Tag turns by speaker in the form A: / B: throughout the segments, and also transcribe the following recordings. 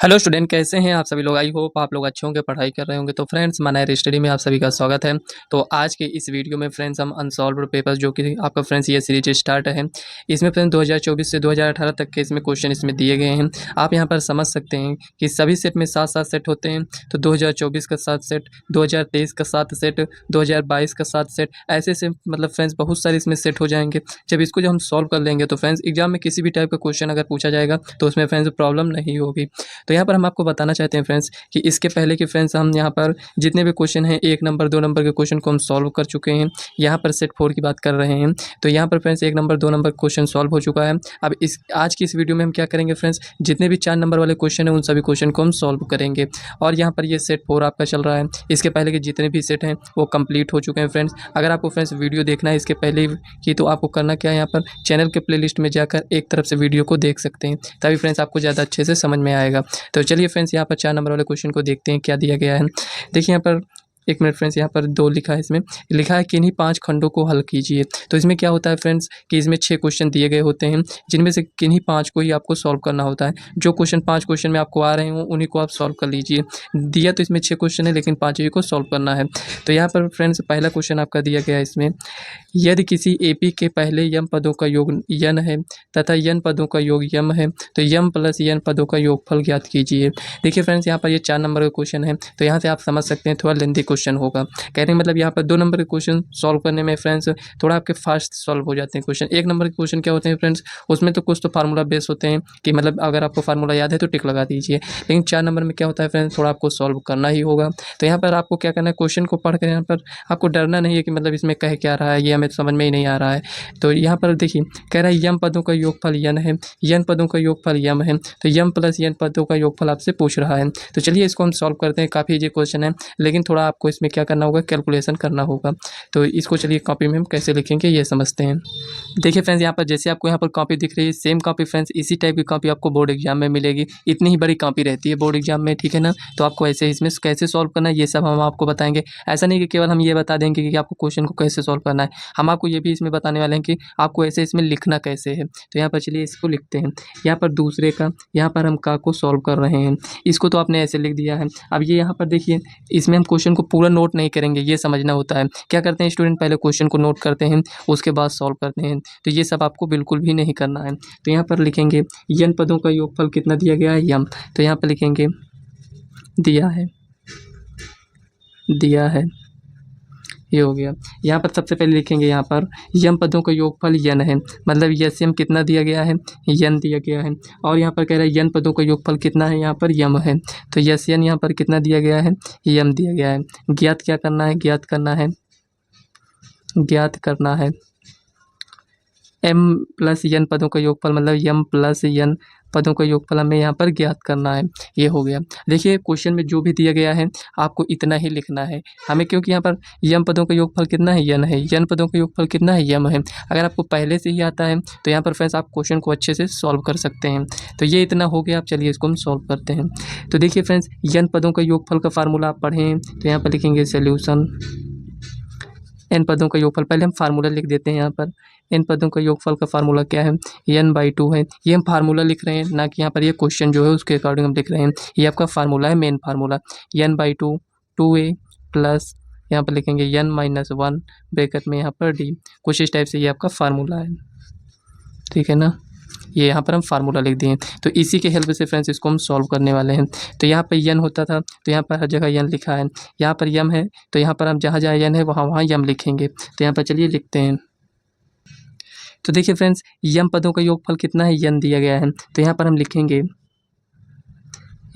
A: Hello student, कैसे हैं आप सभी लोग। आई होप आप लोग अच्छे होंगे, पढ़ाई कर रहे होंगे। तो फ्रेंड्स, मानर स्टडी में आप सभी का स्वागत है। तो आज के इस वीडियो में फ्रेंड्स हम अनसॉल्व्ड पेपर्स, जो कि आपका फ्रेंड्स ये सीरीज स्टार्ट है, इसमें फ्रेंड्स 2024 से 2018 तक के इसमें क्वेश्चन इसमें दिए गए हैं। आप यहाँ पर समझ सकते हैं कि सभी सेट में 7-7 सेट होते हैं। तो 2024 का 7 सेट, 2023 का 7 सेट, 2022 का 7 सेट, ऐसे से मतलब फ्रेंड्स बहुत सारे इसमें सेट हो जाएंगे। जब इसको हम सॉल्व कर लेंगे तो फ्रेंड्स एग्जाम में किसी भी टाइप का क्वेश्चन अगर पूछा जाएगा तो उसमें फ्रेंड्स प्रॉब्लम नहीं होगी। तो यहाँ पर हम आपको बताना चाहते हैं फ्रेंड्स कि इसके पहले कि फ्रेंड्स हम यहाँ पर जितने भी क्वेश्चन हैं 1 नंबर 2 नंबर के क्वेश्चन को हम सॉल्व कर चुके हैं। यहाँ पर सेट 4 की बात कर रहे हैं। तो यहाँ पर friends 1 number 2 number question solve हो चुका है। अब इस आज की इस वीडियो में हम क्या करेंगे फ्रेंड्स, जितने भी 4 नंबर वाले क्वेश्चन हैं उन सभी क्वेश्चन को हम सॉल्व करेंगे। और यहाँ पर ये सेट 4 आपका चल रहा है। इसके पहले के जितने भी सेट हैं वो कंप्लीट हो चुके हैं फ्रेंड्स। अगर आपको फ्रेंड्स वीडियो देखना है इसके पहले की, तो आपको करना क्या है, यहाँ पर चैनल के प्लेलिस्ट में जाकर एक तरफ से वीडियो को देख सकते हैं, तभी फ्रेंड्स आपको ज़्यादा अच्छे से समझ में आएगा। तो चलिए फ्रेंड्स, यहाँ पर 4 नंबर वाले क्वेश्चन को देखते हैं क्या दिया गया है। देखिए यहाँ पर 1 मिनट फ्रेंड्स, यहाँ पर 2 लिखा है, इसमें लिखा है किन्हीं 5 खंडों को हल कीजिए। तो इसमें क्या होता है फ्रेंड्स कि इसमें 6 क्वेश्चन दिए गए होते हैं, जिनमें से किन्हीं 5 को ही आपको सॉल्व करना होता है। जो क्वेश्चन 5 क्वेश्चन में आपको आ रहे हो उन्हीं को आप सॉल्व कर लीजिए। दिया तो इसमें 6 क्वेश्चन है, लेकिन 5 ही को सॉल्व करना है। तो यहाँ पर फ्रेंड्स पहला क्वेश्चन आपका दिया गया है इसमें, यदि किसी एपी के पहले यम पदों का योग यन है तथा यन पदों का योग यम है, तो यम प्लस यन पदों का योगफल ज्ञात कीजिए। देखिए फ्रेंड्स, यहाँ पर ये 4 नंबर का क्वेश्चन है। तो यहाँ से आप समझ सकते हैं थोड़ा लेंथी क्वेश्चन होगा। कहने का मतलब यहाँ पर 2 नंबर के क्वेश्चन सॉल्व करने में फ्रेंड्स थोड़ा आपके फास्ट सॉल्व हो जाते हैं क्वेश्चन। 1 नंबर के क्वेश्चन क्या होते हैं फ्रेंड्स, उसमें तो कुछ तो फार्मूला बेस होते हैं कि मतलब अगर आपको फार्मूला याद है तो टिक लगा दीजिए। लेकिन 4 नंबर में क्या होता है फ्रेंड्स, थोड़ा आपको सॉल्व करना ही होगा। तो यहाँ पर आपको क्या करना है, क्वेश्चन को पढ़ कर यहाँ पर आपको डरना नहीं है कि मतलब इसमें कह क्या रहा है, ये हमें समझ में ही नहीं आ रहा है। तो यहाँ पर देखिए कह रहा है यम पदों का योगफल यन है, यन पदों का योगफल यम है, तो यम प्लस यन पदों का योगफल आपसे पूछ रहा है। तो चलिए इसको हम सॉल्व करते हैं। काफ़ी इजी क्वेश्चन है, लेकिन थोड़ा आपको इसमें क्या करना होगा, कैलकुलेशन करना होगा। तो इसको चलिए कॉपी में हम कैसे लिखेंगे ये समझते हैं। देखिए फ्रेंड्स, यहाँ पर जैसे आपको यहाँ पर कॉपी दिख रही है, सेम कॉपी फ्रेंड्स इसी टाइप की कॉपी आपको बोर्ड एग्जाम में मिलेगी। इतनी ही बड़ी कॉपी रहती है बोर्ड एग्जाम में, ठीक है ना। तो आपको ऐसे इसमें कैसे सॉल्व करना है ये सब हम आपको बताएंगे। ऐसा नहीं कि केवल हम ये बता देंगे कि आपको क्वेश्चन को कैसे सॉल्व करना है, हम आपको ये भी इसमें बताने वाले हैं कि आपको ऐसे इसमें लिखना कैसे है। तो यहाँ पर चलिए इसको लिखते हैं। यहाँ पर दूसरे का, यहाँ पर हम का को सॉल्व कर रहे हैं। इसको तो आपने ऐसे लिख दिया है। अब ये यहाँ पर देखिए, इसमें हम क्वेश्चन को पूरा नोट नहीं करेंगे, ये समझना होता है। क्या करते हैं स्टूडेंट, पहले क्वेश्चन को नोट करते हैं, उसके बाद सॉल्व करते हैं। तो ये सब आपको बिल्कुल भी नहीं करना है। तो यहाँ पर लिखेंगे यन पदों का योगफल कितना दिया गया है, यम। तो यहाँ पर लिखेंगे दिया है, दिया है, ये हो गया। यहाँ पर सबसे पहले लिखेंगे यहाँ पर यम पदों का योगफल यन है, मतलब यम कितना दिया गया है, यन दिया गया है। और यहाँ पर कह रहा है यन पदों का योगफल कितना है, यहाँ पर यम है। तो यन यहाँ पर कितना दिया गया है, यम दिया गया है। ज्ञात क्या करना है, ज्ञात करना है, ज्ञात करना है एम प्लस यन पदों का योगफल, मतलब यम प्लस यन पदों का योगफल हमें यहाँ पर ज्ञात करना है। ये हो गया। देखिए क्वेश्चन में जो भी दिया गया है आपको इतना ही लिखना है हमें, क्योंकि यहाँ पर यम पदों का योगफल कितना है, यन है। यन पदों का योगफल कितना है, यम है। अगर आपको पहले से ही आता है तो यहाँ पर फ्रेंड्स आप क्वेश्चन को अच्छे से सॉल्व कर सकते हैं। तो ये इतना हो गया। आप चलिए इसको हम सॉल्व करते हैं। तो देखिए फ्रेंड्स, यन पदों का योगफल का फार्मूला आप पढ़ें तो यहाँ पर लिखेंगे सोल्यूशन एन पदों का योगफल। पहले हम फार्मूला लिख देते हैं। यहाँ पर एन पदों का योगफल का फार्मूला क्या है, n/2 है। ये हम फार्मूला लिख रहे हैं, ना कि यहाँ पर ये क्वेश्चन जो है उसके अकॉर्डिंग हम लिख रहे हैं। ये आपका फार्मूला है, main formula n/2 2a plus यहाँ पर लिखेंगे n-1 ब्रैकेट में यहाँ पर d। कुछ इस टाइप से ये आपका फार्मूला है, ठीक है ना। ये यहाँ पर हम फार्मूला लिख दिए। तो इसी के हेल्प से फ्रेंड्स इसको हम सॉल्व करने वाले हैं। तो यहाँ पर यन होता था तो यहाँ पर हर जगह यन लिखा है। यहाँ पर यम है तो यहाँ पर हम जहाँ जहाँ यन है वहाँ वहाँ यम लिखेंगे। तो यहाँ पर चलिए लिखते हैं। तो देखिए फ्रेंड्स, यम पदों का योगफल कितना है, यन दिया गया है। तो यहाँ पर हम लिखेंगे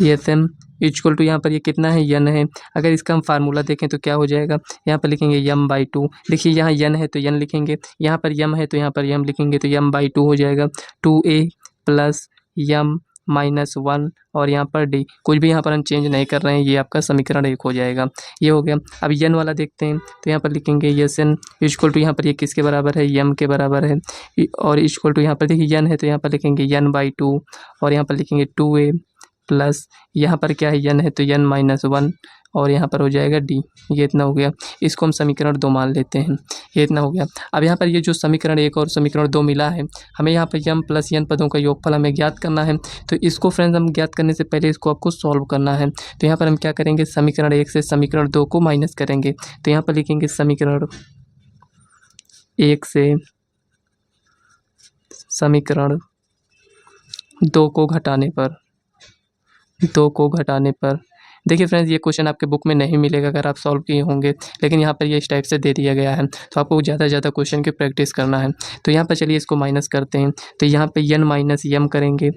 A: एम इक्वल टू, यहाँ पर ये कितना है, यन है। अगर इसका हम फार्मूला देखें तो क्या हो जाएगा, यहाँ पर लिखेंगे m/2। देखिए यहाँ यन है तो यन लिखेंगे, यहाँ पर यम है तो यहाँ पर यम लिखेंगे। तो m/2 हो जाएगा 2a प्लस m-1 और यहाँ पर d। कुछ भी यहाँ पर हम चेंज नहीं कर रहे हैं, ये आपका समीकरण 1 हो जाएगा। ये हो गया। अब यन वाला देखते हैं। तो यहाँ पर लिखेंगे एन इक्वल टू, यहाँ पर ये किसके बराबर है, यम के बराबर है। और इक्वल टू यहाँ पर देखिए यन है तो यहाँ पर लिखेंगे n/2 और यहाँ पर लिखेंगे 2a प्लस यहाँ पर क्या है, यन है तो n-1 और यहाँ पर हो जाएगा डी। ये इतना हो गया, इसको हम समीकरण 2 मान लेते हैं। ये इतना हो गया। अब यहाँ पर ये जो समीकरण 1 और समीकरण 2 मिला है, हमें यहाँ पर यम प्लस एन पदों का योगफल हमें ज्ञात करना है। तो इसको फ्रेंड्स हम ज्ञात करने से पहले इसको आपको सॉल्व करना है। तो यहाँ पर हम क्या करेंगे, समीकरण 1 से समीकरण 2 को माइनस करेंगे। तो यहाँ पर लिखेंगे समीकरण 1 से समीकरण 2 को घटाने पर देखिए फ्रेंड्स, ये क्वेश्चन आपके बुक में नहीं मिलेगा अगर आप सॉल्व किए होंगे, लेकिन यहाँ पर ये इस टाइप से दे दिया गया है। तो आपको ज़्यादा से ज़्यादा क्वेश्चन की प्रैक्टिस करना है। तो यहाँ पर चलिए इसको माइनस करते हैं। तो यहाँ पे n माइनस यम करेंगे,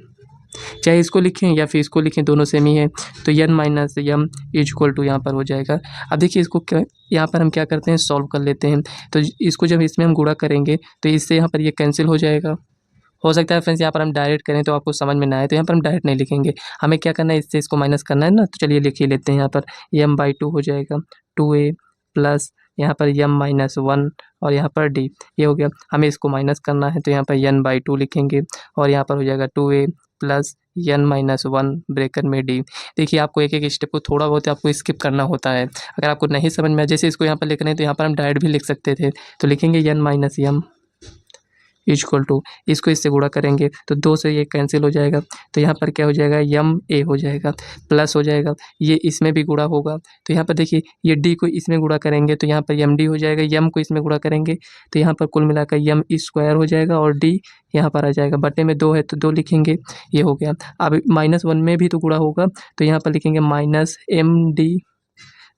A: चाहे इसको लिखें या फिर इसको लिखें, दोनों सेम ही है। तो n minus M equal to यहाँ पर हो जाएगा। अब देखिए इसको यहाँ पर हम क्या करते हैं, सॉल्व कर लेते हैं। तो इसको जब इसमें हम गुणा करेंगे तो इससे यहाँ पर ये कैंसिल हो जाएगा। हो सकता है फ्रेंड्स यहाँ पर हम डायरेक्ट करें तो आपको समझ में ना आए, तो यहाँ पर हम डायरेक्ट नहीं लिखेंगे, हमें क्या करना है, इससे इसको माइनस करना है ना। तो चलिए लिख ही लेते हैं। यहाँ पर m/2 हो जाएगा 2a प्लस यहाँ पर m-1 और यहाँ पर d। ये हो गया, हमें इसको माइनस करना है तो यहाँ पर n/2 लिखेंगे और यहाँ पर हो जाएगा 2a प्लस n-1 ब्रैकेट में d। देखिए आपको एक एक स्टेप को थोड़ा बहुत आपको स्किप करना होता है। अगर आपको नहीं समझ में आए, जैसे इसको यहाँ पर लिख रहे हैं तो यहाँ पर हम डायरेक्ट भी लिख सकते थे। तो लिखेंगे n-m इक्वल टू, इसको इससे गुणा करेंगे तो 2 से ये कैंसिल हो जाएगा। तो यहाँ पर क्या हो जाएगा, यम ए हो जाएगा, प्लस हो जाएगा, ये इसमें भी गुणा होगा। तो यहाँ पर देखिए ये डी को इसमें गुणा करेंगे तो यहाँ पर यम डी हो जाएगा, यम को इसमें गुणा करेंगे तो यहाँ पर कुल मिलाकर यम स्क्वायर हो जाएगा और डी यहाँ पर आ जाएगा। बटे में 2 है तो 2 लिखेंगे, ये हो गया। अब -1 में भी तो गुणा होगा तो यहाँ पर लिखेंगे -md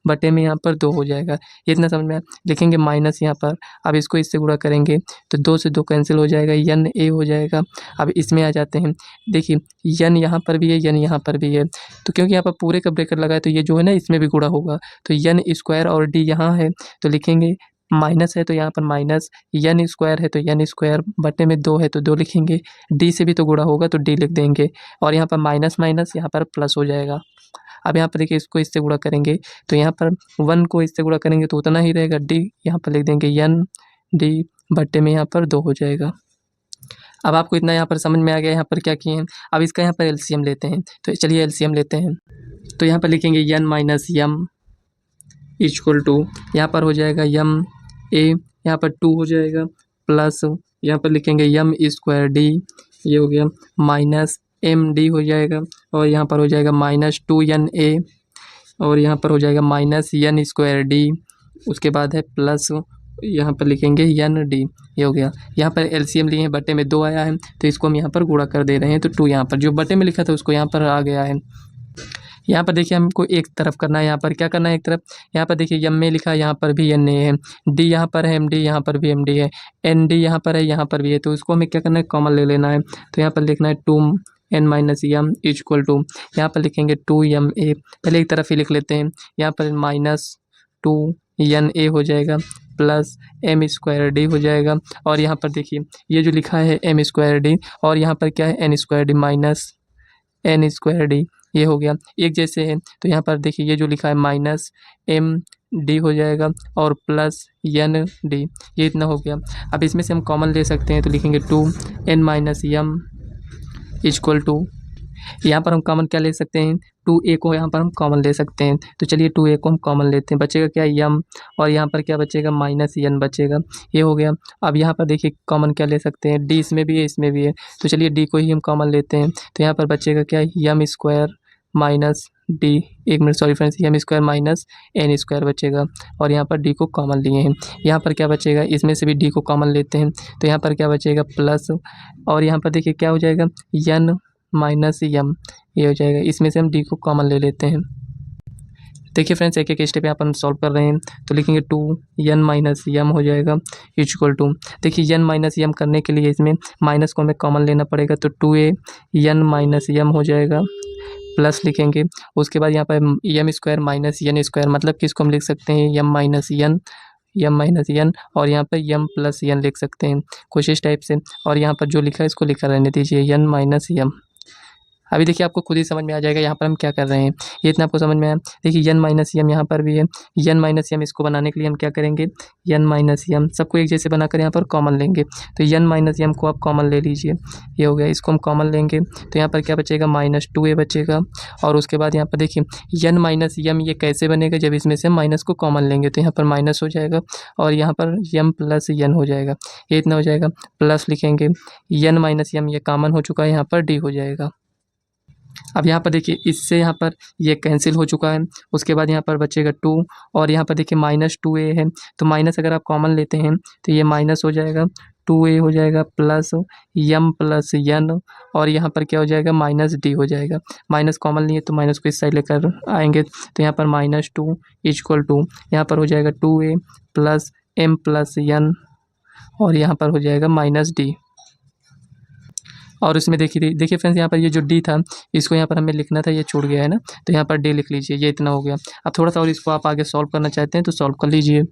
A: बटे में यहाँ पर 2 हो जाएगा। इतना समझ में आया, लिखेंगे माइनस यहाँ पर। अब इसको इससे गुणा करेंगे तो 2 से 2 कैंसिल हो जाएगा, यन ए हो जाएगा। अब इसमें आ जाते हैं, देखिए यन यहाँ पर भी है, यन यहाँ पर भी है, तो क्योंकि यहाँ पर पूरे का ब्रैकेट लगा है तो ये जो है ना इसमें भी गुणा होगा। तो यन स्क्वायर और डी यहाँ है तो लिखेंगे माइनस है तो यहाँ पर माइनस, यन स्क्वायर है तो यन स्क्वायर, बटे में 2 है तो 2 लिखेंगे, डी से भी तो गुणा होगा तो डी लिख देंगे और यहाँ पर माइनस माइनस यहाँ पर प्लस हो जाएगा। अब यहाँ पर देखिए इसको इससे गुणा करेंगे तो यहाँ पर 1 को इससे गुणा करेंगे तो उतना ही रहेगा, डी यहाँ पर लिख देंगे यन डी बटे में यहाँ पर 2 हो जाएगा। अब आपको इतना यहाँ पर समझ में आ गया यहाँ पर क्या किए हैं। अब इसका यहाँ पर एलसीएम लेते हैं, तो चलिए एलसीएम लेते हैं। तो यहाँ पर लिखेंगे N minus M equal to, यहाँ पर हो जाएगा यम ए, यहाँ पर 2 हो जाएगा, प्लस यहाँ पर लिखेंगे यम स्क्वायर डी, ये हो गया, माइनस एम डी हो जाएगा और यहाँ पर हो जाएगा -2na और यहाँ पर हो जाएगा -n स्क्वायर डी, उसके बाद है प्लस यहाँ पर लिखेंगे यन डी। ये हो गया। यहाँ पर एलसीएम लिए हैं, बटे में 2 आया है तो इसको हम यहाँ पर गुणा कर दे रहे हैं। तो 2 यहाँ पर जो बटे में लिखा था उसको यहाँ पर आ गया है। यहाँ पर देखिए हमको एक तरफ करना है, यहाँ पर क्या करना है एक तरफ। यहाँ पर देखिए यम में लिखा है, यहाँ पर भी एन ए है, डी यहाँ पर है, एम डी यहाँ पर भी एम डी है, एन डी यहाँ पर है, यहाँ पर भी है, तो उसको हमें क्या करना है, कॉमन ले लेना है। तो यहाँ पर लिखना है 2n minus M equal to, यहाँ पर लिखेंगे 2ma, पहले एक तरफ ही लिख लेते हैं। यहाँ पर -2na हो जाएगा प्लस एम स्क्वायर डी हो जाएगा और यहाँ पर देखिए ये जो लिखा है एम स्क्वायर डी और यहाँ पर क्या है N square D minus N square D, ये हो गया, एक जैसे है। तो यहाँ पर देखिए ये जो लिखा है -md हो जाएगा और प्लस एन डी, ये इतना हो गया। अब इसमें से हम कॉमन ले सकते हैं तो लिखेंगे 2n minus M equal to, यहाँ पर हम कॉमन क्या ले सकते हैं, 2a को यहाँ पर हम कॉमन ले सकते हैं। तो चलिए 2a को हम कॉमन लेते हैं, बचेगा क्या यम और यहाँ पर क्या बचेगा -n बचेगा, ये हो गया। अब यहाँ पर देखिए कॉमन क्या ले सकते हैं, d इसमें भी है इसमें भी है, तो चलिए d को ही हम कॉमन लेते हैं। तो यहाँ पर बचेगा क्या, यम स्क्वायर माइनस डी, एक minute sorry friends, M square minus N square बचेगा और यहाँ पर डी को कॉमन लिए हैं। यहाँ पर क्या बचेगा, इसमें से भी डी को कॉमन लेते हैं तो यहाँ पर क्या बचेगा प्लस और यहाँ पर देखिए क्या हो जाएगा यन माइनस यम, ये हो जाएगा। इसमें से हम डी को कॉमन ले लेते हैं। देखिए फ्रेंड्स एक एक स्टेप यहाँ पर हम सॉल्व कर रहे हैं तो लिखेंगे 2n माइनस यम हो जाएगा इक्वल टू, देखिए n माइनस यम करने के लिए इसमें माइनस को हमें कॉमन लेना पड़ेगा तो 2an माइनस यम हो जाएगा प्लस लिखेंगे, उसके बाद यहाँ पर M square minus N square, मतलब कि इसको हम लिख सकते हैं यम माइनस एन और यहाँ पर यम प्लस एन लिख सकते हैं कुछ इस टाइप से। और यहाँ पर जो लिखा है इसको लिखा रहने दीजिए, एन माइनस यम। अभी देखिए आपको खुद ही समझ में आ जाएगा यहाँ पर हम क्या कर रहे हैं। ये इतना आपको समझ में आया। देखिए एन माइनस एम यहाँ पर भी है। एन माइनस एम इसको बनाने के लिए हम क्या करेंगे, एन माइनस एम सबको एक जैसे बनाकर यहाँ पर कॉमन लेंगे। तो एन माइनस एम को आप कॉमन ले लीजिए, ये हो गया। इसको हम कॉमन लेंगे तो यहाँ पर क्या बचेगा, -2a बचेगा। और उसके बाद यहाँ पर देखिए एन माइनस एम ये कैसे बनेगा, जब इसमें से माइनस को कॉमन लेंगे तो यहाँ पर माइनस हो जाएगा और यहाँ पर एम प्लस एन हो जाएगा। ये इतना हो जाएगा, प्लस लिखेंगे एन माइनस एम, ये कॉमन हो चुका है, यहाँ पर डी हो जाएगा। अब यहाँ पर देखिए इससे यहाँ पर ये कैंसिल हो चुका है। उसके बाद यहाँ पर बचेगा 2 और यहाँ पर देखिए -2a है। तो माइनस अगर आप कॉमन लेते हैं तो ये माइनस हो जाएगा, 2a हो जाएगा प्लस एम प्लस एन और यहाँ पर क्या हो जाएगा, -d हो जाएगा। माइनस कॉमन लिए तो माइनस को इस साइड लेकर आएंगे तो यहाँ पर -2 इक्वल टू यहाँ पर हो जाएगा 2a plus M plus N और यहाँ पर हो जाएगा -d। और उसमें देखिए फ्रेंड्स यहाँ पर ये जो डी था इसको यहाँ पर हमें लिखना था, ये छूट गया है ना, तो यहाँ पर डी लिख लीजिए। ये इतना हो गया। अब थोड़ा सा और इसको आप आगे सॉल्व करना चाहते हैं तो सॉल्व कर लीजिए।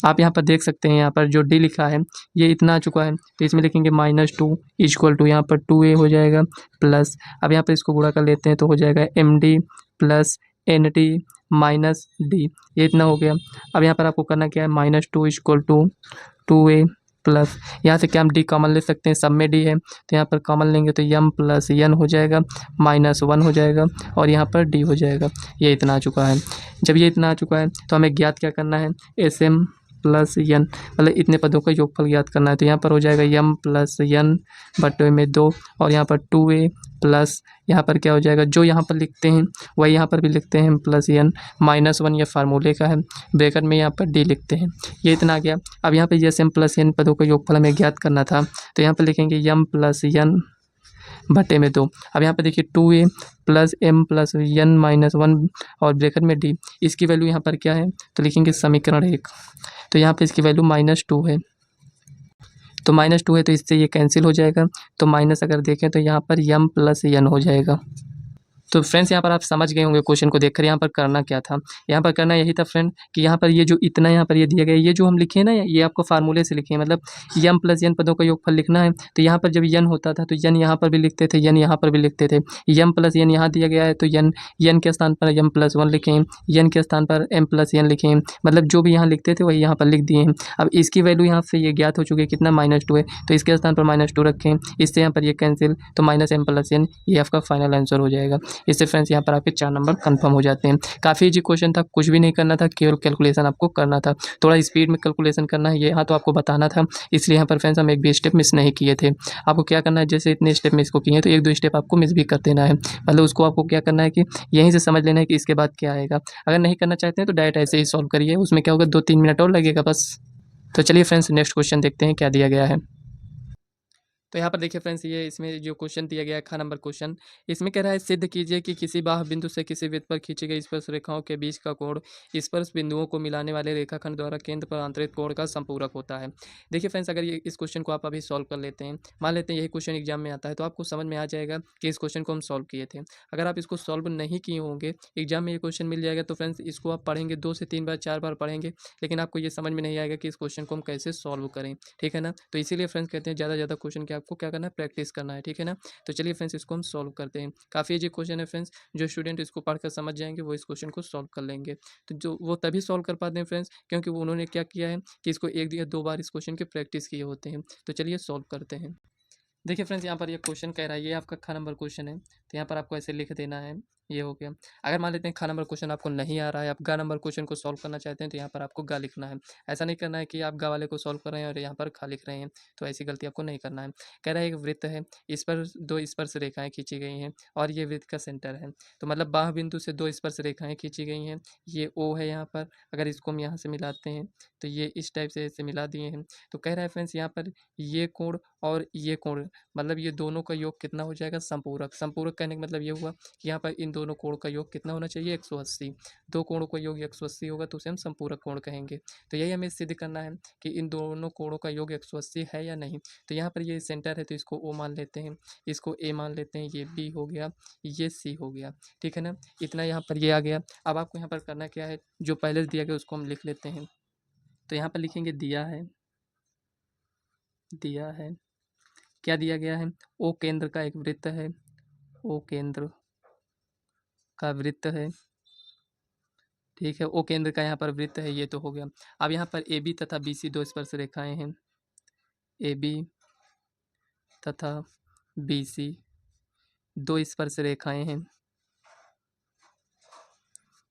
A: आप यहाँ पर देख सकते हैं यहाँ पर जो डी लिखा है ये इतना आ चुका है, तो इसमें लिखेंगे -2 इक्वल टू यहाँ पर 2a हो जाएगा प्लस, अब यहाँ पर इसको गुणा कर लेते हैं तो हो जाएगा md plus nd minus D. ये इतना हो गया। अब यहाँ पर आपको करना क्या है, -2 इक्वल टू 2a प्लस, यहाँ से क्या हम डी कॉमन ले सकते हैं, सब में डी है तो यहाँ पर कॉमन लेंगे तो एम प्लस एन हो जाएगा, -1 हो जाएगा और यहाँ पर डी हो जाएगा। ये इतना आ चुका है। जब ये इतना आ चुका है तो हमें ज्ञात क्या करना है, एस एम प्लस एन, मतलब इतने पदों का योगफल ज्ञात करना है। तो यहाँ पर हो जाएगा एम प्लस एन बटे में 2 और यहाँ पर 2a प्लस यहाँ पर क्या हो जाएगा, जो यहाँ पर लिखते हैं वही यहाँ पर भी लिखते हैं प्लस एन, -1 ये फार्मूले का है, ब्रैकेट में यहाँ पर डी लिखते हैं। ये इतना आ गया। अब यहाँ पे एस एम प्लस एन पदों का योगफल हमें ज्ञात करना था तो यहाँ पर लिखेंगे एम प्लस एन बटे में 2। अब यहाँ पे देखिए 2a plus M plus N -1 और ब्रैकेट में डी, इसकी वैल्यू यहाँ पर क्या है तो लिखेंगे समीकरण 1। तो यहाँ पे इसकी वैल्यू -2 है, तो -2 है तो इससे ये कैंसिल हो जाएगा। तो माइनस अगर देखें तो यहाँ पर एम प्लस एन हो जाएगा। तो फ्रेंड्स यहाँ पर आप समझ गए होंगे क्वेश्चन को देखकर यहाँ पर करना क्या था। यहाँ पर करना यही था फ्रेंड कि यहाँ पर ये जो इतना यहाँ पर ये दिया गया है, ये जो हम लिखे हैं ना, ये आपको फार्मूले से लिखे हैं, मतलब एम प्लस एन पदों का योगफल लिखना है। तो यहाँ पर जब एन होता था तो एन यहाँ पर भी लिखते थे, एन यहाँ पर भी लिखते थे। एम प्लस एन यहाँ दिया गया है तो एन के स्थान पर एम प्लस 1 लिखें, एन के स्थान पर एम प्लस एन लिखें, मतलब जो भी यहाँ लिखते थे वही यहाँ पर लिख दिए हैं। अब इसकी वैल्यू यहाँ से ये ज्ञात हो चुकी है कितना, -2 है, तो इसके स्थान पर -2 रखें, इससे यहाँ पर ये कैंसिल, तो -m प्लस एन ये आपका फाइनल आंसर हो जाएगा। इससे फ्रेंड्स यहाँ पर आपके 4 नंबर कंफर्म हो जाते हैं। काफ़ी इजी क्वेश्चन था, कुछ भी नहीं करना था, केवल कैलकुलेशन आपको करना था। थोड़ा स्पीड में कैलकुलेशन करना है, ये यहाँ तो आपको बताना था, इसलिए यहाँ पर फ्रेंड्स हम एक भी स्टेप मिस नहीं किए थे। आपको क्या करना है, जैसे इतने स्टेप मिस को किए हैं तो 1-2 स्टेप आपको मिस भी कर देना है, मतलब उसको आपको क्या करना है कि यहीं से समझ लेना है कि इसके बाद क्या आएगा। अगर नहीं करना चाहते हैं तो डायरेक्ट ऐसे ही सॉल्व करिए, उसमें क्या होगा 2-3 मिनट और लगेगा बस। तो चलिए फ्रेंड्स नेक्स्ट क्वेश्चन देखते हैं क्या दिया गया है। तो यहाँ पर देखिए फ्रेंड्स, ये इसमें जो क्वेश्चन दिया गया है ख नंबर क्वेश्चन, इसमें कह रहा है सिद्ध कीजिए कि किसी बाह्य बिंदु से किसी वृत्त पर खींची गई स्पर्श रेखाओं के बीच का कोण स्पर्श बिंदुओं को मिलाने वाले रेखाखंड द्वारा केंद्र पर आंतरिक कोण का संपूरक होता है। देखिए फ्रेंड्स, अगर ये इस क्वेश्चन को आप अभी सॉल्व कर लेते हैं, मान लेते हैं यही क्वेश्चन एग्जाम में आता है, तो आपको समझ में आ जाएगा कि इस क्वेश्चन को हम सॉल्व किए थे। अगर आप इसको सॉल्व नहीं किए होंगे, एग्जाम में ये क्वेश्चन मिल जाएगा, तो फ्रेंड्स इसको आप पढ़ेंगे 2 से 3 बार 4 बार पढ़ेंगे, लेकिन आपको ये समझ में नहीं आएगा कि इस क्वेश्चन को हम कैसे सॉल्व करें। ठीक है ना, तो इसीलिए फ्रेंड्स कहते हैं ज़्यादा ज़्यादा क्वेश्चन के आपको क्या करना है, प्रैक्टिस करना है। ठीक है ना, तो चलिए फ्रेंड्स इसको हम सॉल्व करते हैं। काफ़ी इजी क्वेश्चन है फ्रेंड्स, जो स्टूडेंट इसको पढ़कर समझ जाएंगे वो इस क्वेश्चन को सॉल्व कर लेंगे। तो जो वो तभी सॉल्व कर पाते हैं फ्रेंड्स, क्योंकि वो उन्होंने क्या किया है कि इसको 1 या 2 बार इस क्वेश्चन की प्रैक्टिस किए होते हैं। तो चलिए सॉल्व करते हैं। देखिए फ्रेंड्स, यहाँ पर ये क्वेश्चन कह रहा है, ये आपका ख नंबर क्वेश्चन है, तो यहाँ पर आपको ऐसे लिख देना है। ये हो गया। अगर मान लेते हैं ख नंबर क्वेश्चन आपको नहीं आ रहा है, आप ग नंबर क्वेश्चन को सॉल्व करना चाहते हैं, तो यहाँ पर आपको ग लिखना है। ऐसा नहीं करना है कि आप ग वाले को सॉल्व कर रहे हैं और यहाँ पर ख लिख रहे हैं, तो ऐसी गलती आपको नहीं करना है। कह रहा है एक वृत्त है, इस पर 2 स्पर्श रेखाएं खींची गई हैं और ये वृत्त का सेंटर है। तो मतलब बाह्य बिंदु से 2 स्पर्श रेखाएं खींची गई हैं, ये O है यहाँ पर। अगर इसको हम यहाँ से मिलाते हैं तो ये इस टाइप से ऐसे मिला दिए हैं। तो कह रहा है फ्रेंड्स यहाँ पर ये कोण और ये कोण, मतलब ये दोनों का योग कितना हो जाएगा, संपूरक। संपूरक कहने का मतलब ये हुआ कि यहाँ पर इन दोनों कोण का योग कितना होना चाहिए, 180। दो कोणों का योग 180 होगा तो उसे हम संपूरक कोण कहेंगे। तो यही हमें सिद्ध करना है कि इन दोनों कोणों का योग 180 है या नहीं। तो यहाँ पर ये सेंटर है तो इसको O मान लेते हैं, इसको A मान लेते हैं, ये B हो गया, ये C हो गया। ठीक है ना, इतना यहाँ पर ये आ गया। अब आपको यहाँ पर करना क्या है, जो पहले से दिया गया उसको हम लिख लेते हैं। तो यहाँ पर लिखेंगे दिया है, दिया है क्या दिया गया है, O केंद्र का एक वृत्त है, ओ केंद्र का वृत्त है, ठीक है। ओ केंद्र का यहाँ पर वृत्त है, ये तो हो गया। अब यहाँ पर ए बी तथा बी सी दो स्पर्श रेखाएं हैं, ए बी तथा बी सी दो स्पर्श रेखाएं हैं,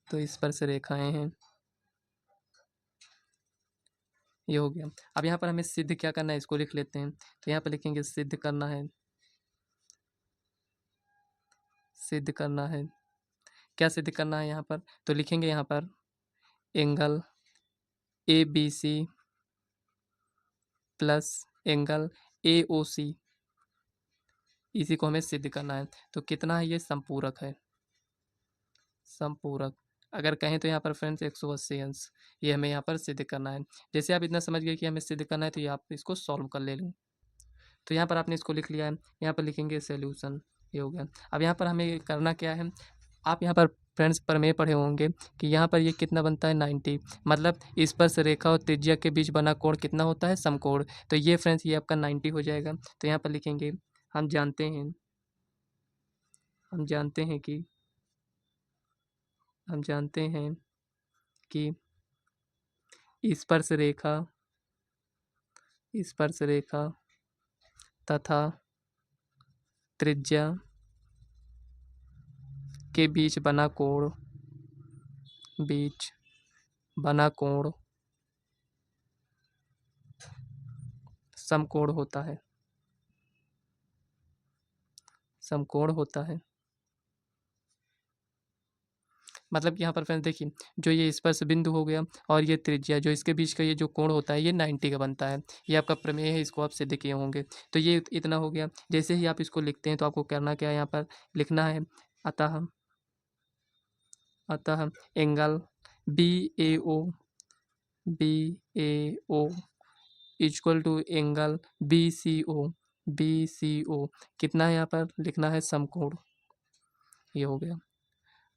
A: दो स्पर्श रेखाएं हैं, ये हो गया। अब यहाँ पर हमें सिद्ध क्या करना है, इसको लिख लेते हैं। तो यहाँ पर लिखेंगे सिद्ध करना है, सिद्ध करना है। क्या सिद्ध करना है यहाँ पर, तो लिखेंगे यहाँ पर angle A B C plus angle A O C, इसी को हमें सिद्ध करना है। तो कितना है, ये संपूरक है, संपूरक। अगर कहें तो यहाँ पर फ्रेंड्स 180 अंश, ये हमें यहाँ पर सिद्ध करना है। जैसे आप इतना समझ गए कि हमें सिद्ध करना है, तो ये आप इसको सॉल्व कर ले लें। तो यहाँ पर आपने इसको लिख लिया है, यहाँ पर लिखेंगे सॉल्यूशन, ये हो गया। अब यहाँ पर हमें करना क्या है, आप यहाँ पर फ्रेंड्स प्रमेय पढ़े होंगे कि यहाँ पर ये कितना बनता है 90, मतलब स्पर्श रेखा और त्रिज्या के बीच बना कोण कितना होता है, समकोण। तो ये फ्रेंड्स ये आपका 90 हो जाएगा। तो यहाँ पर लिखेंगे हम जानते हैं, हम जानते हैं कि, हम जानते हैं कि स्पर्श रेखा, स्पर्श रेखा तथा त्रिज्या के बीच बना कोण, बीच बना कोण समकोण होता है, समकोण होता है। मतलब कि यहाँ पर फ्रेंड्स देखिए, जो ये स्पर्श बिंदु हो गया और ये त्रिज्या, जो इसके बीच का ये जो कोण होता है, ये 90 का बनता है। ये आपका प्रमेय है, इसको आप सिद्ध किए होंगे। तो ये इतना हो गया। जैसे ही आप इसको लिखते हैं तो आपको करना क्या है, यहाँ पर लिखना है अतः, अतः angle B A O, B A O equal to angle B C O, B C O कितना है, यहाँ पर लिखना है समकोण, ये हो गया।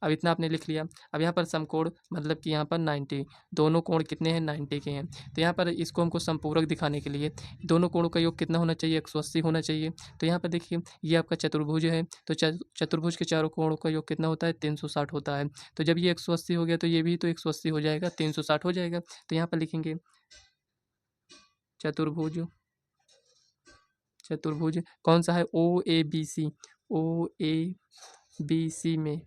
A: अब इतना आपने लिख लिया। अब यहाँ पर समकोण मतलब कि यहाँ पर 90, दोनों कोण कितने हैं, 90 के हैं। तो यहाँ पर इसको हमको संपूरक दिखाने के लिए दोनों कोणों का योग कितना होना चाहिए, 180 होना चाहिए। तो यहाँ पर देखिए ये आपका चतुर्भुज है, तो चतुर्भुज के चारों कोणों का योग कितना होता है, 360 होता है। तो जब ये 180 हो गया तो ये भी तो 180 हो जाएगा, 360 हो जाएगा। तो यहाँ पर लिखेंगे चतुर्भुज, चतुर्भुज कौन सा है, ओ ए बी सी, ओ ए बी सी में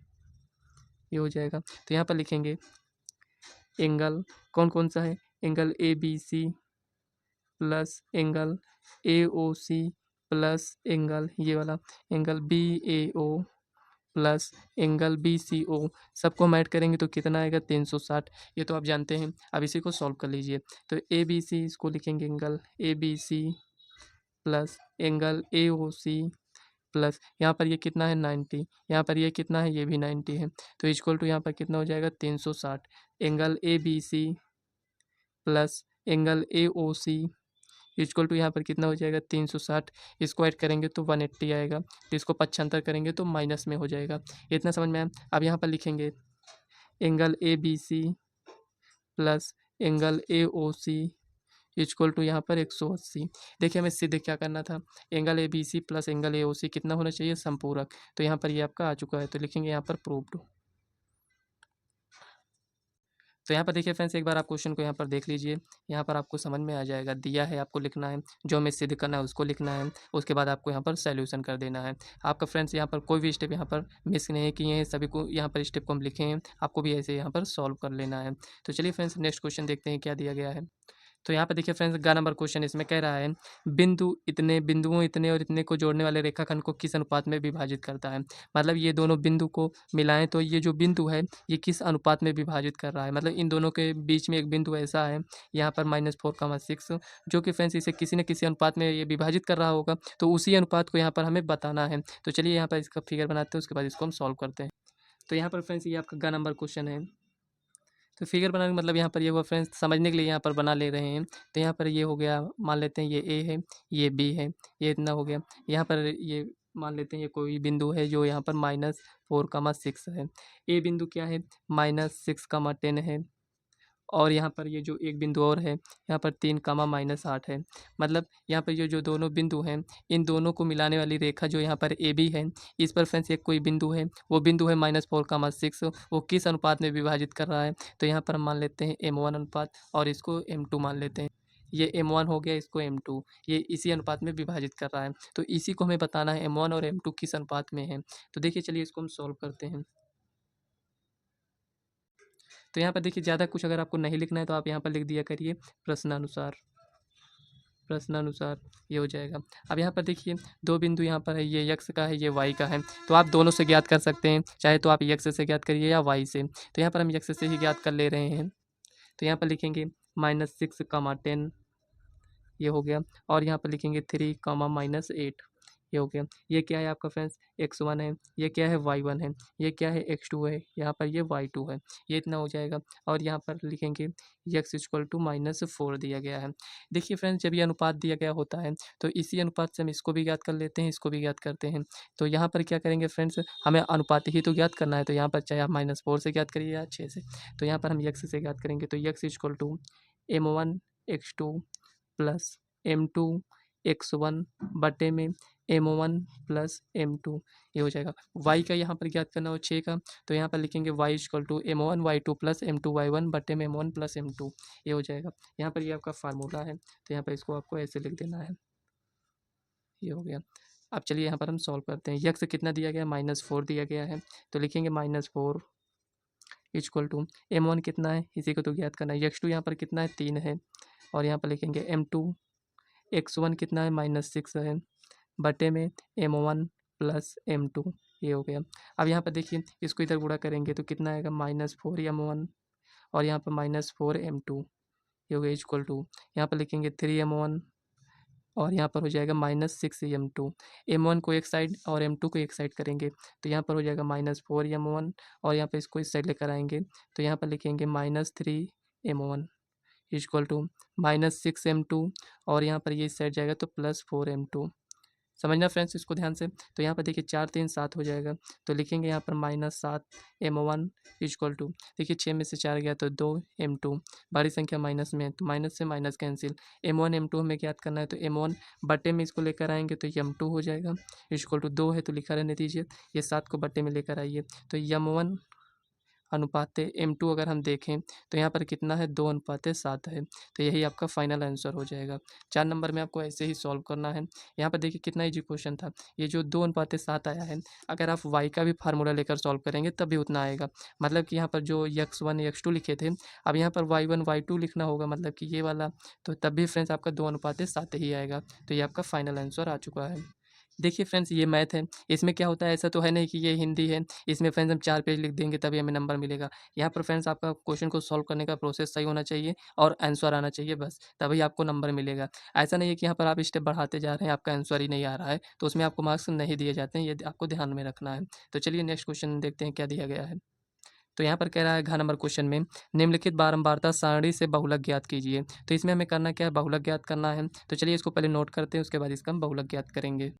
A: ये हो जाएगा। तो यहाँ पर लिखेंगे एंगल कौन कौन सा है, angle A B C plus angle A O C plus angle ये वाला angle B A O plus angle B C O, सबको हम ऐड करेंगे तो कितना आएगा, 360। ये तो आप जानते हैं। अब इसी को सॉल्व कर लीजिए। तो ए बी सी इसको लिखेंगे angle A B C plus angle A O C plus यहाँ पर ये कितना है 90, यहाँ पर ये कितना है, ये भी 90 है। तो इक्वल टू यहाँ पर कितना हो जाएगा, 360। Angle A B C plus angle A O C equal to यहाँ पर कितना हो जाएगा, 360। इसको ऐड करेंगे तो 180 आएगा। तो इसको पक्षांतर करेंगे तो माइनस में हो जाएगा। इतना समझ में आया। अब यहाँ पर लिखेंगे angle A B C plus angle A O C equal to यहाँ पर 180। देखिए हमें सीधे क्या करना था, angle A B C plus angle A O C कितना होना चाहिए, संपूरक। तो यहाँ पर ये आपका आ चुका है, तो लिखेंगे यहाँ पर प्रूव्ड। तो यहाँ पर देखिए फ्रेंड्स, एक बार आप क्वेश्चन को यहाँ पर देख लीजिए, यहाँ पर आपको समझ में आ जाएगा। दिया है, आपको लिखना है, जो हमें सिद्ध करना है उसको लिखना है, उसके बाद आपको यहाँ पर सॉल्यूशन कर देना है। आपका फ्रेंड्स यहाँ पर कोई भी स्टेप यहाँ पर मिस नहीं किए हैं, सभी को यहाँ पर स्टेप को हम लिखे हैं, आपको भी ऐसे यहाँ पर सॉल्व कर लेना है। तो चलिए फ्रेंड्स नेक्स्ट क्वेश्चन देखते हैं क्या दिया गया है। तो यहाँ पे देखिए फ्रेंड्स, ग नंबर क्वेश्चन इसमें कह रहा है बिंदु इतने, बिंदुओं इतने और इतने को जोड़ने वाले रेखाखंड को किस अनुपात में विभाजित करता है। मतलब ये दोनों बिंदु को मिलाएं तो ये जो बिंदु है ये किस अनुपात में विभाजित कर रहा है। मतलब इन दोनों के बीच में एक बिंदु ऐसा है यहाँ पर -4,6, जो कि फ्रेंड्स इसे किसी न किसी अनुपात में ये विभाजित कर रहा होगा, तो उसी अनुपात को यहाँ पर हमें बताना है। तो चलिए यहाँ पर इसका फिगर बनाते हैं, उसके बाद इसको हम सॉल्व करते हैं। तो यहाँ पर फ्रेंड्स ये आपका ग नंबर क्वेश्चन है। तो फिगर बनाने का मतलब यहाँ पर ये हुआ फ्रेंड्स, समझने के लिए यहाँ पर बना ले रहे हैं। तो यहाँ पर ये हो गया, मान लेते हैं ये ए है, ये बी है, ये इतना हो गया। यहाँ पर ये मान लेते हैं ये कोई बिंदु है जो यहाँ पर -4,6 है। ए बिंदु क्या है, -6,10 है और यहाँ पर ये जो एक बिंदु और है, यहाँ पर 3 कामा -8 है। मतलब यहाँ पर ये जो दोनों बिंदु हैं, इन दोनों को मिलाने वाली रेखा जो यहाँ पर ए बी है, इस पर फ्रेंड्स एक कोई बिंदु है, वो बिंदु है -4,6। वो किस अनुपात में विभाजित कर रहा है, तो यहाँ पर हम मान लेते हैं M1 अनुपात और इसको M2 मान लेते हैं। ये M1 हो गया, इसको M2, ये इसी अनुपात में विभाजित कर रहा है। तो इसी को हमें बताना है M1 और M2 किस अनुपात में है। तो देखिए चलिए इसको हम सॉल्व करते हैं। तो यहाँ पर देखिए ज़्यादा कुछ अगर आपको नहीं लिखना है तो आप यहाँ पर लिख दिया करिए प्रश्नानुसार। प्रश्नानुसार ये हो जाएगा। अब यहाँ पर देखिए दो बिंदु यहाँ पर है, ये x का है, ये y का है। तो आप दोनों से ज्ञात कर सकते हैं, चाहे तो आप x से ज्ञात करिए या y से। तो यहाँ पर हम x से ही ज्ञात कर ले रहे हैं। तो यहाँ पर लिखेंगे -6, 10 ये हो गया, और यहाँ पर लिखेंगे 3, -8 ये हो गया। ये क्या है आपका फ्रेंड्स, x1 है, ये क्या है y1 है, ये क्या है x2 है, यहाँ पर ये y2 है। ये इतना हो जाएगा, और यहाँ पर लिखेंगे x इक्वल टू -4 दिया गया है। देखिए फ्रेंड्स जब ये अनुपात दिया गया होता है तो इसी अनुपात से हम इसको भी ज्ञात कर लेते हैं, इसको भी ज्ञात करते हैं। तो यहाँ पर क्या करेंगे फ्रेंड्स, हमें अनुपात ही तो ज्ञात करना है। तो यहाँ पर चाहे आप -4 से ज्ञात करिए या 6 से। तो यहाँ पर हम x से ज्ञात करेंगे, तो x equal to M1 x2 plus M2 x1 बटे में M1 प्लस M2 ये हो जाएगा। y का यहाँ पर ज्ञात करना हो 6 का, तो यहाँ पर लिखेंगे y equal to M1 y2 plus M2 y1 बटे में M1 प्लस M2 ये हो जाएगा। यहाँ पर ये आपका फार्मूला है, तो यहाँ पर इसको आपको ऐसे लिख देना है। ये हो गया। अब चलिए यहाँ पर हम सॉल्व करते हैं। x कितना दिया गया, -4 दिया गया है, तो लिखेंगे -4 इक्वल टू M1 कितना है, इसी को तो ज्ञात करना है। x2 यहाँ पर कितना है, 3 है, और यहाँ पर लिखेंगे M2 x1 कितना है, -6 है, बटे में M1 प्लस M2 ये हो गया। अब यहाँ पर देखिए इसको इधर गुणा करेंगे तो कितना आएगा, -4 M1 और यहाँ पर -4 M2 ये हो गया इक्वल टू, यहाँ पर लिखेंगे 3 M1 और यहाँ पर हो जाएगा -6 M2। M1 को एक साइड और M2 को एक साइड करेंगे तो यहाँ पर हो जाएगा -4 M1 और यहाँ पर इसको इस साइड लेकर आएंगे तो यहाँ पर लिखेंगे -3 M1 इक्वल टू -6 M2 और यहाँ पर ये इस साइड जाएगा तो +4 M2। समझना फ्रेंड्स इसको ध्यान से। तो यहाँ पर देखिए 4 3 7 हो जाएगा, तो लिखेंगे यहाँ पर -7 M1 इक्वल टू, देखिए 6 में से 4 गया तो 2 M2, बड़ी संख्या माइनस में है तो माइनस से माइनस कैंसिल। M1 M2 हमें ज्ञात करना है, तो M1 बटे में इसको लेकर आएंगे तो M2 हो जाएगा इक्वल टू 2 है तो लिखा रहने दीजिए, ये 7 को बटे में लेकर आइए तो M1 अनुपात M2 अगर हम देखें तो यहाँ पर कितना है, 2:7 है। तो यही आपका फाइनल आंसर हो जाएगा। 4 नंबर में आपको ऐसे ही सॉल्व करना है। यहाँ पर देखिए कितना इजी क्वेश्चन था। ये जो 2:7 आया है, अगर आप y का भी फार्मूला लेकर सॉल्व करेंगे तब भी उतना आएगा। मतलब कि यहाँ पर जो x1 x2 लिखे थे, अब यहाँ पर y1 y2 लिखना होगा, मतलब कि ये वाला, तो तब भी फ्रेंड्स आपका 2:7 ही आएगा। तो ये आपका फाइनल आंसर आ चुका है। देखिए फ्रेंड्स ये मैथ है, इसमें क्या होता है, ऐसा तो है नहीं कि ये हिंदी है, इसमें फ्रेंड्स हम 4 पेज लिख देंगे तभी हमें नंबर मिलेगा। यहाँ पर फ्रेंड्स आपका क्वेश्चन को सॉल्व करने का प्रोसेस सही होना चाहिए और आंसर आना चाहिए, बस तभी आपको नंबर मिलेगा। ऐसा नहीं है कि यहाँ पर आप स्टेप बढ़ाते जा रहे हैं, आपका आंसर ही नहीं आ रहा है, तो उसमें आपको मार्क्स नहीं दिए जाते हैं, ये आपको ध्यान में रखना है। तो चलिए नेक्स्ट क्वेश्चन देखते हैं क्या दिया गया है। तो यहाँ पर कह रहा है घ नंबर क्वेश्चन में निम्नलिखित बारंबारता सारणी से बहुलक ज्ञात कीजिए। तो इसमें हमें करना क्या है, बहुलक ज्ञात करना है। तो चलिए इसको पहले नोट करते हैं, उसके बाद इसका हम बहुलक ज्ञात करेंगे।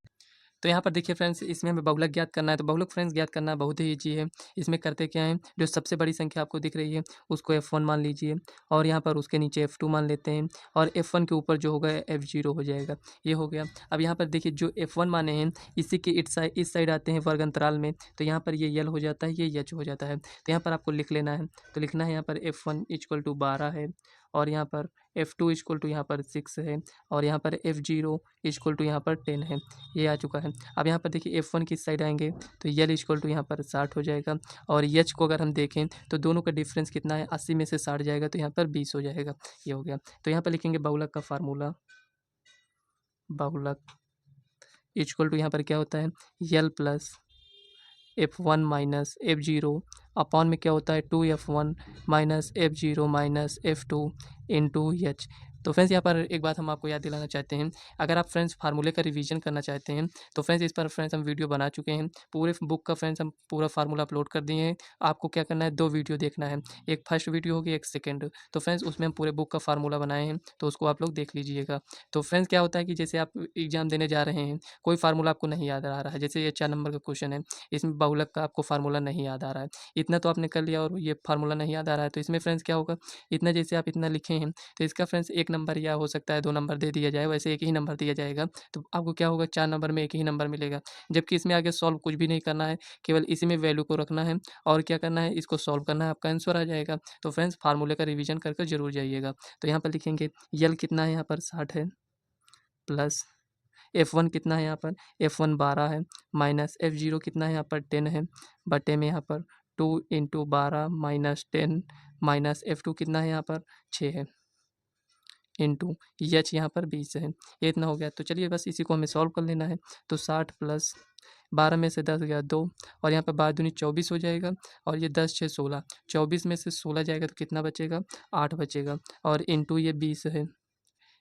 A: तो यहाँ पर देखिए फ्रेंड्स इसमें हमें बहुलक ज्ञात करना है, तो बहुलक फ्रेंड्स ज्ञात करना बहुत ही ईजी है। इसमें करते क्या है, जो सबसे बड़ी संख्या आपको दिख रही है उसको F1 मान लीजिए और यहाँ पर उसके नीचे F2 मान लेते हैं और F1 के ऊपर जो होगा F0 हो जाएगा, ये हो गया। अब यहाँ पर देखिए जो F1 माने हैं इसी के इस साइड आते हैं वर्ग अंतराल में, तो यहाँ पर ये यल हो जाता है, ये H हो जाता है। तो यहाँ पर आपको लिख लेना है, तो लिखना है यहाँ पर F1 इक्वल टू 12 है और यहाँ पर F2 इक्वल टू यहाँ पर 6 है और यहाँ पर F0 इक्वल टू यहाँ पर 10 है, ये आ चुका है। अब यहाँ पर देखिए F1 की साइड आएंगे तो यल इक्वल टू यहाँ पर 60 हो जाएगा और H को अगर हम देखें तो दोनों का डिफरेंस कितना है, 80 में से 60 जाएगा तो यहाँ पर 20 हो जाएगा, ये हो गया। तो यहाँ पर लिखेंगे बहुलक का फार्मूला, बहुलक इक्वल टू यहाँ पर क्या होता है, यल plus F1 minus F0 upon में क्या होता है 2F1 minus F0 minus F2 into H। तो फ्रेंड्स यहाँ पर एक बात हम आपको याद दिलाना चाहते हैं, अगर आप फ्रेंड्स फार्मूले का रिवीजन करना चाहते हैं तो फ्रेंड्स इस पर फ्रेंड्स हम वीडियो बना चुके हैं। पूरे बुक का फ्रेंड्स हम पूरा फार्मूला अपलोड कर दिए हैं। आपको क्या करना है, 2 वीडियो देखना है, एक फर्स्ट वीडियो होगी, एक सेकंड। तो फ्रेंड्स उसमें हम पूरे बुक का फार्मूला बनाए हैं, तो उसको आप लोग देख लीजिएगा। तो फ्रेंड्स क्या होता है कि जैसे आप एग्जाम देने जा रहे हैं, कोई फार्मूला आपको नहीं याद आ रहा है, जैसे ये 4 नंबर का क्वेश्चन है, इसमें बहुलक का आपको फार्मूला नहीं याद आ रहा है, इतना तो आपने कर लिया और ये फार्मूला नहीं याद आ रहा है, तो इसमें फ्रेंड्स क्या होगा, इतना जैसे आप इतना लिखे हैं तो इसका फ्रेंड्स 1 नंबर या हो सकता है 2 नंबर दे दिया जाए, वैसे 1 ही नंबर दिया जाएगा। तो आपको क्या होगा, 4 नंबर में 1 ही नंबर मिलेगा। जबकि इसमें आगे सॉल्व कुछ भी नहीं करना है, केवल इसी में वैल्यू को रखना है और क्या करना है, इसको सॉल्व करना है, आपका आंसर आ जाएगा। तो फ्रेंड्स फार्मूले का रिवीजन करके ज़रूर जाइएगा। तो यहाँ पर लिखेंगे यल कितना है, यहाँ पर 60 है, प्लस F1 कितना है, यहाँ पर F1 12 है, माइनस F0 कितना है, यहाँ पर 10 है, बटे में यहाँ पर 2 × 12 माइनस 10 माइनस F2 कितना है, यहाँ पर 6 है, इंटू एच यहाँ पर 20 है। ये इतना हो गया। तो चलिए बस इसी को हमें सॉल्व कर लेना है। तो 60 प्लस 12 में से 10 गया 2 और यहाँ पर 12 दूनी 24 हो जाएगा और ये 10 6 16, 24 में से 16 जाएगा तो कितना बचेगा, 8 बचेगा और इंटू ये 20 है।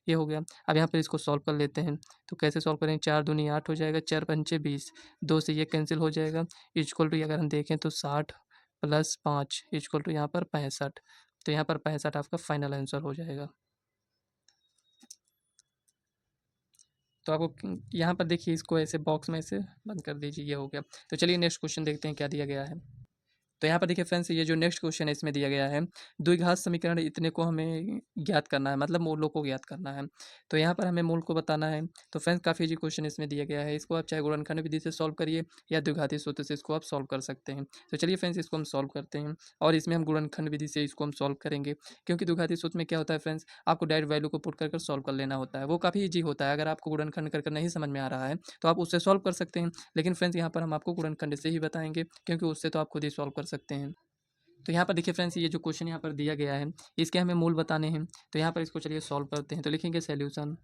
A: ये हो गया। अब यहाँ पर इसको सॉल्व कर लेते हैं। तो कैसे सॉल्व करेंगे, 4 दूनी 8 हो जाएगा, 4 पंचे 20, 2 से ये कैंसिल हो जाएगा। इक्वल टू अगर हम देखें तो 60 प्लस 5 इक्वल टू यहाँ पर 65। तो यहाँ पर 65 आपका फाइनल आंसर हो जाएगा। तो आपको यहाँ पर देखिए, इसको ऐसे बॉक्स में से बंद कर दीजिए, ये हो गया। तो चलिए नेक्स्ट क्वेश्चन देखते हैं क्या दिया गया है। तो यहाँ पर देखिए फ्रेंड्स, ये जो नेक्स्ट क्वेश्चन है इसमें दिया गया है, द्विघात समीकरण इतने को हमें ज्ञात करना है, मतलब मूलों को ज्ञात करना है। तो यहाँ पर हमें मूल को बताना है। तो फ्रेंड्स काफ़ी इजी क्वेश्चन इसमें दिया गया है, इसको आप चाहे गुणनखंड विधि से सॉल्व करिए या द्विघाती सूत्र से इसको आप सॉल्व कर सकते हैं। तो चलिए फ्रेंड्स इसको हम सॉल्व करते हैं और इसमें हम गुणनखंड विधि से इसको हम सॉल्व करेंगे, क्योंकि द्विघाती सूत्र में क्या होता है फ्रेंड्स, आपको डायरेक्ट वैल्यू को पुट कर सॉल्व कर लेना होता है, वो काफ़ी ईजी होता है। अगर आपको गुणनखंड कर नहीं समझ में आ रहा है तो आप उससे सॉल्व कर सकते हैं, लेकिन फ्रेंड्स यहाँ पर हम आपको गुणनखंड से ही बताएंगे, क्योंकि उससे तो आप खुद ही सॉल्व कर सकते हैं। तो यहाँ पर देखिए फ्रेंड्स, ये जो क्वेश्चन यहाँ पर दिया गया है इसके हमें मूल बताने हैं। तो यहाँ पर इसको चलिए सॉल्व करते हैं। तो लिखेंगे solution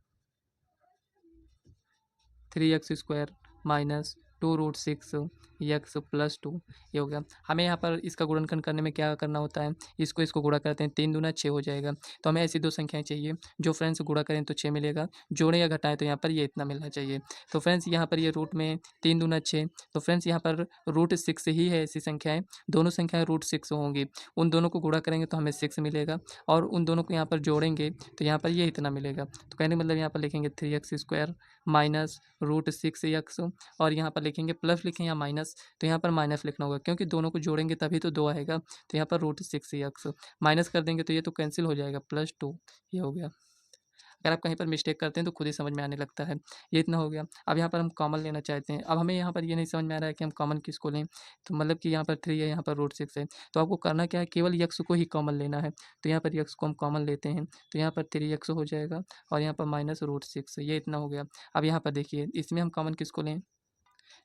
A: 3x² minus 2√6 x plus 2, ये हो गया। हमें यहाँ पर इसका गुणनखंड करने में क्या करना होता है, इसको गुणा करते हैं, 3 दूना 6 हो जाएगा। तो हमें ऐसी 2 संख्याएं चाहिए जो फ्रेंड्स गुणा करें तो 6 मिलेगा, जोड़ें या घटाएं तो यहाँ पर ये इतना मिलना चाहिए। तो फ्रेंड्स यहाँ पर ये रूट में 3 दूना 6, तो फ्रेंड्स यहाँ पर √6 ही है ऐसी संख्याएँ, दोनों संख्याएँ √6 होंगी। उन दोनों को गुणा करेंगे तो हमें 6 मिलेगा और उन दोनों को यहाँ पर जोड़ेंगे तो यहाँ पर ये इतना मिलेगा। तो कहने का मतलब यहाँ पर लिखेंगे 3x² माइनस √6x और यहाँ पर लिखेंगे प्लस लिखें या माइनस, तो यहाँ पर माइनस लिखना होगा, क्योंकि दोनों को जोड़ेंगे तभी तो 2 आएगा। तो यहाँ पर √6x माइनस कर देंगे तो ये तो कैंसिल हो जाएगा, +2, ये हो गया। अगर आप कहीं पर मिस्टेक करते हैं तो खुद ही समझ में आने लगता है। ये इतना हो गया। अब यहाँ पर हम कॉमन लेना चाहते हैं। अब हमें यहाँ पर ये नहीं समझ में आ रहा है कि हम कॉमन किसको लें। तो मतलब कि यहाँ पर 3 है, यहाँ पर √6 है, तो आपको करना क्या है, केवल x को ही कॉमन लेना है। तो यहाँ पर x को हम कॉमन लेते हैं, तो यहाँ पर 3x हो जाएगा और यहाँ पर माइनस √6, ये इतना हो गया। अब यहाँ पर देखिए, इसमें हम कॉमन किसको लें।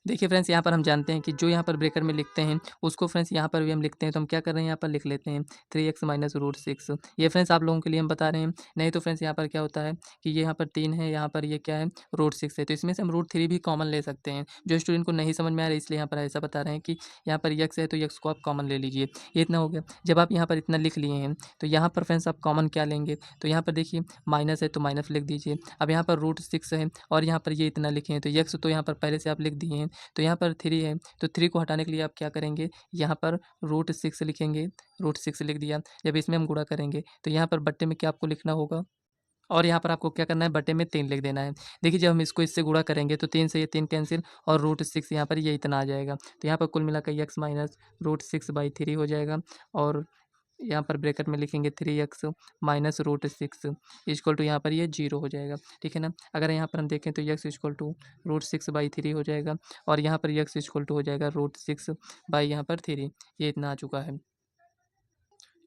A: देखिए फ्रेंड्स, यहाँ पर हम जानते हैं कि जो यहाँ पर ब्रेकर में लिखते हैं उसको फ्रेंड्स यहाँ पर भी हम लिखते हैं, तो हम क्या कर रहे हैं, यहाँ पर लिख लेते हैं 3x माइनस √6। ये फ्रेंड्स आप लोगों के लिए हम बता रहे हैं, नहीं तो फ्रेंड्स यहाँ पर क्या होता है कि ये यहाँ पर 3 है, यहाँ पर ये क्या है, √6 है, तो इसमें से हम √3 भी कॉमन ले सकते हैं। जो स्टूडेंट को नहीं समझ में आ रहा है इसलिए यहाँ पर ऐसा बता रहे हैं कि यहाँ पर x है तो x को आप कॉमन ले लीजिए। ये इतना हो गया। जब आप यहाँ पर इतना लिख लिए हैं तो यहाँ पर फ्रेंड्स आप कॉमन क्या लेंगे, तो यहाँ पर देखिए माइनस है तो माइनस लिख दीजिए। अब यहाँ पर √6 है और यहाँ पर ये इतना लिखे हैं, तो x तो यहाँ पर पहले से आप लिख दिए हैं, तो यहाँ पर 3 है, तो 3 को हटाने के लिए आप क्या करेंगे, यहाँ पर √6 लिखेंगे, √6 लिख दिया। जब इसमें हम गुणा करेंगे तो यहाँ पर बट्टे में क्या आपको लिखना होगा और यहाँ पर आपको क्या करना है, बटे में 3 लिख देना है। देखिए जब हम इसको इससे गुणा करेंगे तो 3 से ये 3 कैंसिल और √6 यहाँ पर ये इतना आ जाएगा। तो यहाँ पर कुल मिलाकर x माइनस √6/3 हो जाएगा और यहाँ पर ब्रैकेट में लिखेंगे 3x माइनस √6 इक्वल टू यहाँ पर ये 0 हो जाएगा, ठीक है ना। अगर यहाँ पर हम देखें तो x इक्वल टू √6/3 हो जाएगा और यहाँ पर x इक्वल टू हो जाएगा √6/3, ये इतना आ चुका है।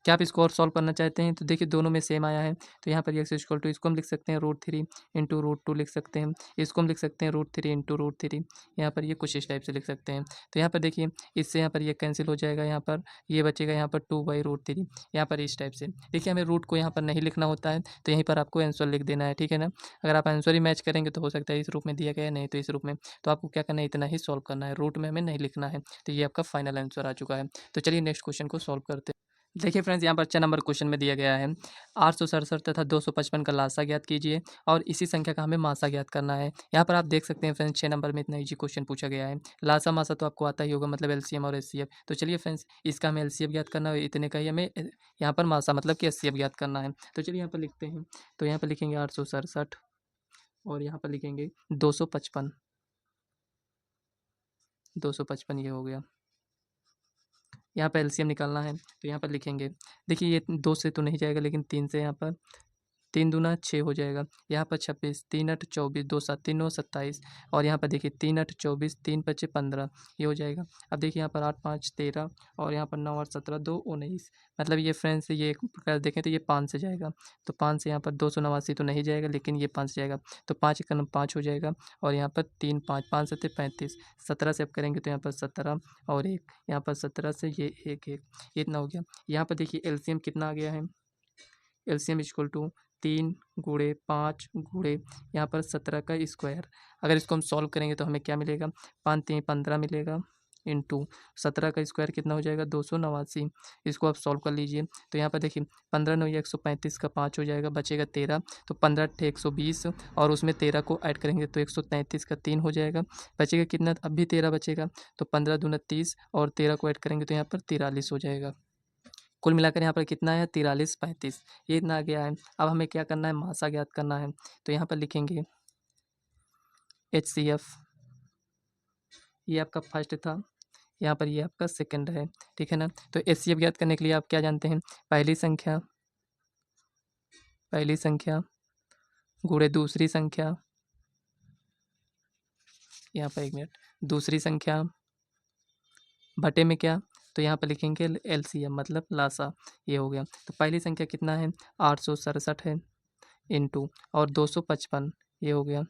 A: क्या आप इसको और सॉल्व करना चाहते हैं तो देखिए दोनों में सेम आया है, तो यहाँ पर x इक्वल टू इसको हम लिख सकते हैं √3 इंटू √2 लिख सकते हैं, इसको हम लिख सकते हैं √3 इंटू √3, यहाँ पर ये कुछ इस टाइप से लिख सकते हैं। तो यहाँ पर देखिए इससे यहाँ पर ये कैंसिल हो जाएगा, यहाँ पर ये बचेगा यहाँ पर 2/√3, यहाँ पर इस टाइप से। देखिए हमें रूट को यहाँ पर नहीं लिखना होता है, तो यहीं पर आपको आंसर लिख देना है, ठीक है ना। अगर आप आंसर ही मैच करेंगे तो हो सकता है इस रूप में दिया गया है, नहीं तो इस रूप में, तो आपको क्या करना है, इतना ही सॉल्व करना है, रूट में हमें नहीं लिखना है। तो ये आपका फाइनल आंसर आ चुका है। तो चलिए नेक्स्ट क्वेश्चन को सॉल्व करते हैं। देखिए फ्रेंड्स, यहाँ पर 6 नंबर क्वेश्चन में दिया गया है 867 तथा 255 का लासा ज्ञात कीजिए और इसी संख्या का हमें मासा ज्ञात करना है। यहाँ पर आप देख सकते हैं फ्रेंड्स, 6 नंबर में इतना इजी क्वेश्चन पूछा गया है। लासा मासा तो आपको आता ही होगा, मतलब एलसीएम और एचसीएफ। तो चलिए फ्रेंड्स, इसका हमें एलसीएम ज्ञात करना है, इतने का ही हमें यहाँ पर मासा मतलब कि एचसीएफ ज्ञात करना है। तो चलिए यहाँ पर लिखते हैं। तो यहाँ पर लिखेंगे 867 और यहाँ पर लिखेंगे 255। 255 ये हो गया। यहाँ पर एलसीएम निकालना है, तो यहाँ पर लिखेंगे। देखिए ये 2 से तो नहीं जाएगा, लेकिन 3 से यहाँ पर 3 दूना 6 हो जाएगा। यहाँ पर 26, 3 8 24, 2 7 3 9 27 और यहाँ पर देखिए 3 8 24, 3 5 15 ये हो जाएगा। अब देखिए यहाँ पर 8 5 13 और यहाँ पर 9 8 17 2 19, मतलब ये फ्रेंड्स ये एक प्रकार देखें तो ये 5 से जाएगा। तो 5 से यहाँ पर 289 तो नहीं जाएगा, लेकिन ये 5 से जाएगा। तो 5 एकम 5 हो जाएगा और यहाँ पर 3 5 5 7 35, 17 से अब करेंगे तो यहाँ पर 17 और 1, यहाँ पर 17 से ये 1 1, ये इतना हो गया। यहाँ पर देखिए एलसीएम कितना आ गया है। एलसीएम इक्वल टू 3 गुणे 5 गुणे यहाँ पर 17 का स्क्वायर। अगर इसको हम सॉल्व करेंगे तो हमें क्या मिलेगा, 5 3 15 मिलेगा इंटू 17 का स्क्वायर कितना हो जाएगा 289। इसको आप सॉल्व कर लीजिए। तो यहाँ पर देखिए 15 9 135 का 5 हो जाएगा, बचेगा 13। तो 15 × 120 और उसमें 13 को ऐड करेंगे तो 133 का 3 हो जाएगा। बचेगा कितना, अब भी 13 बचेगा। तो 15 दूना 30 और 13 को ऐड करेंगे तो यहाँ पर 43 हो जाएगा। कुल मिलाकर यहाँ पर कितना है 43 35, ये इतना आ गया है। अब हमें क्या करना है, मासा ज्ञात करना है। तो यहाँ पर लिखेंगे HCF, ये आपका फर्स्ट था, यहाँ पर ये आपका सेकंड है, ठीक है ना। तो HCF ज्ञात करने के लिए आप क्या जानते हैं, पहली संख्या गुणे दूसरी संख्या, यहाँ पर 1 मिनट, दूसरी संख्या बटे में क्या, तो यहाँ पर लिखेंगे LCM मतलब लासा, ये हो गया। तो पहली संख्या कितना है 867 है इंटू और 255 ये हो गया।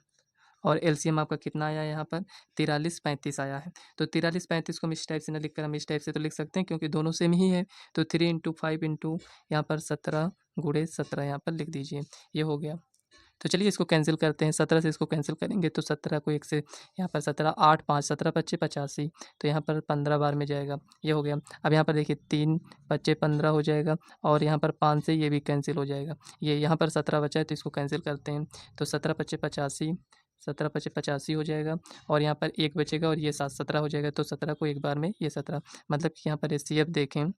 A: और एलसीएम आपका कितना आया है यहाँ पर 43 35 आया है। तो 43 35 को हम इस टाइप से ना लिखकर हम इस टाइप से तो लिख सकते हैं, क्योंकि दोनों सेम ही है। तो 3 × 5 इंटू यहाँ पर 17 गुणे 17 यहाँ पर लिख दीजिए, ये हो गया। तो चलिए इसको कैंसिल करते हैं, 17 से इसको कैंसिल करेंगे तो 17 को 1 से यहाँ पर 17 8 5 17 पच्चे 85, तो यहाँ पर 15 बार में जाएगा, ये हो गया। अब यहाँ पर देखिए 3 पच्चे 15 हो जाएगा और यहाँ पर 5 से ये भी कैंसिल हो जाएगा। ये यहाँ पर 17 बचा है तो इसको कैंसिल करते हैं। तो 17 पच्चे 85, 17 पच्चे 85 हो जाएगा और यहाँ पर 1 बचेगा और ये 7 17 हो जाएगा। तो 17 को एक बार में ये 17, मतलब कि यहाँ पर HCF देखें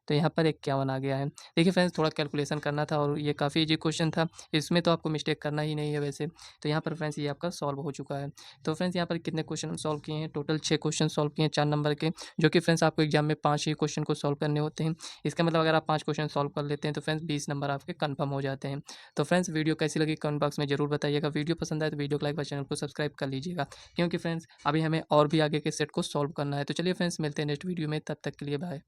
A: तो यहाँ पर 51 आ गया है। देखिए फ्रेंड्स, थोड़ा कैलकुलेशन करना था और ये काफ़ी इजी क्वेश्चन था, इसमें तो आपको मिस्टेक करना ही नहीं है वैसे। तो यहाँ पर फ्रेंड्स ये आपका सॉल्व हो चुका है। तो फ्रेंड्स यहाँ पर कितने क्वेश्चन हम सॉल्व किए हैं, टोटल 6 क्वेश्चन सॉल्व किए हैं 4 नंबर के, जो कि फ्रेंड्स आपको एग्जाम में 5 ही क्वेश्चन को सॉल्व करने होते हैं। इसका मतलब अगर आप 5 क्वेश्चन सॉल्व कर लेते हैं तो फ्रेंड्स 20 नंबर आपके कन्फर्म हो जाते हैं। तो फ्रेंड्स वीडियो कैसी लगी कमेंट बॉक्स में जरूर बताइएगा। वीडियो पसंद आए तो वीडियो को लाइक और चैनल को सब्सक्राइब कर लीजिएगा, क्योंकि फ्रेंड्स अभी हमें और भी आगे के सेट को सॉल्व करना है। तो चलिए फ्रेंड्स मिलते हैं नेक्स्ट वीडियो में, तब तक के लिए बाय।